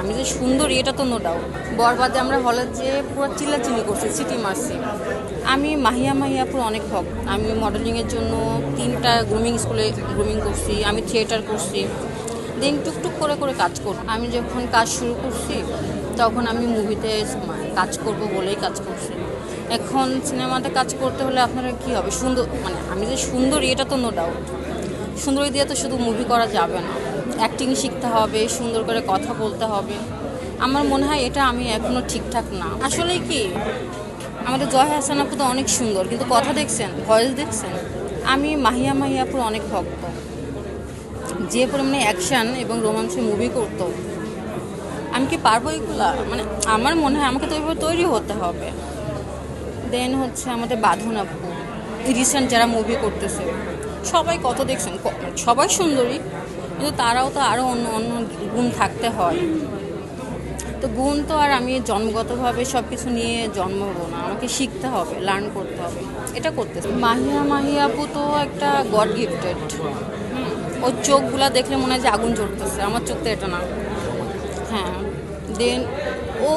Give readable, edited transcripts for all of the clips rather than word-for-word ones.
আমি যে সুন্দরী এটা তো নো ডাউট। বরবাদে আমরা হলে যে পুরো চিল্লাচিল্লি করছি, সিটি মারছি। আমি মাহিয়াপুর অনেক ভক্ত। আমি মডেলিংয়ের জন্য 3টা গ্রুমিং স্কুলে গ্রুমিং করছি, আমি থিয়েটার করছি, দেন টুকটুক করে করে কাজ করব। আমি যখন কাজ শুরু করছি তখন আমি মুভিতে কাজ করব বলেই কাজ করছি। এখন সিনেমাতে কাজ করতে হলে আপনারা কী হবে, সুন্দর মানে আমি যে সুন্দরী এটা তো নো ডাউট। সুন্দরী দিয়ে তো শুধু মুভি করা যাবে না, অ্যাক্টিং শিখতে হবে, সুন্দর করে কথা বলতে হবে। আমার মনে হয় এটা আমি এখনও ঠিকঠাক না। আসলে কি, আমাদের জয় হাসান আপু তো অনেক সুন্দর, কিন্তু কথা দেখছেন, ভয়েস দেখছেন। আমি মাহিয়াপুর অনেক ভক্ত। যে পরিমাণে অ্যাকশান এবং রোমান্সে মুভি করতো, আমি কি পারবো এগুলা? মানে আমার মনে হয় আমাকে তো ওইভাবে তৈরি হতে হবে। দেন হচ্ছে আমাদের বাঁধন আপু, রিসেন্ট যারা মুভি করতেছে সবাই কত দেখছেন, সবাই সুন্দরী, কিন্তু তারাও তো আরও অন্য অন্য গুণ থাকতে হয়। তো গুণ তো আর আমি জন্মগতভাবে সব কিছু নিয়ে জন্মাবো না, আমাকে শিখতে হবে, লার্ন করতে হবে, এটা করতেছে। মাহিয়া আপু তো একটা গড গিফটেড। ওর চোখগুলা দেখলে মনে হয় যে আগুন জ্বলতেছে, আমার চোখ তো এটা না। হ্যাঁ, দেন ও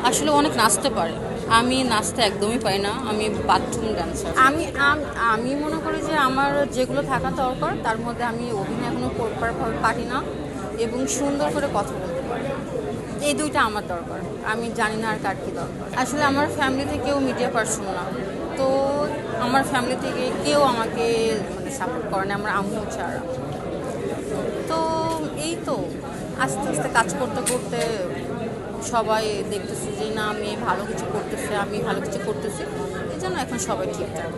আসলে অনেক নাচতে পারে। আমি নাচতে একদমই পারি না, আমি বাথরুম ড্যান্সার। আমি মনে করি যে আমার যেগুলো থাকা দরকার তার মধ্যে আমি অভিনয় এখনও প্রপারভাবে পারি না এবং সুন্দর করে কথা বলতে পারি না। এই দুইটা আমার দরকার, আমি জানি না আর কার কী দরকার। আসলে আমার ফ্যামিলিতে কেউ মিডিয়া পার্সন না, তো আমার ফ্যামিলি থেকে কেউ আমাকে মানে সাপোর্ট করে না, আমার আম্মু ছাড়া। তো এই তো আস্তে আস্তে কাজ করতে করতে সবাই দেখতেছি যে না, আমি ভালো কিছু করতেছি, আমি ভালো কিছু করতেছি, এই জন্য এখন সবাই ঠিকঠাক।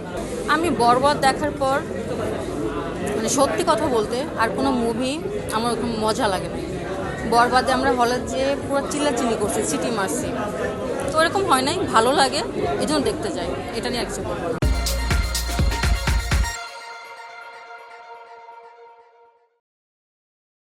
আমি বরবাদ দেখার পর মানে সত্যি কথা বলতে আর কোনো মুভি আমার ওরকম মজা লাগে না। বরবাদে আমরা হলে যে পুরো চিল্লাচিল্লি করছি, সিটি মারছি, তো এরকম হয় নাই, ভালো লাগে, এই জন্য দেখতে যাই, এটা নিয়ে আর কিছু বলবো না।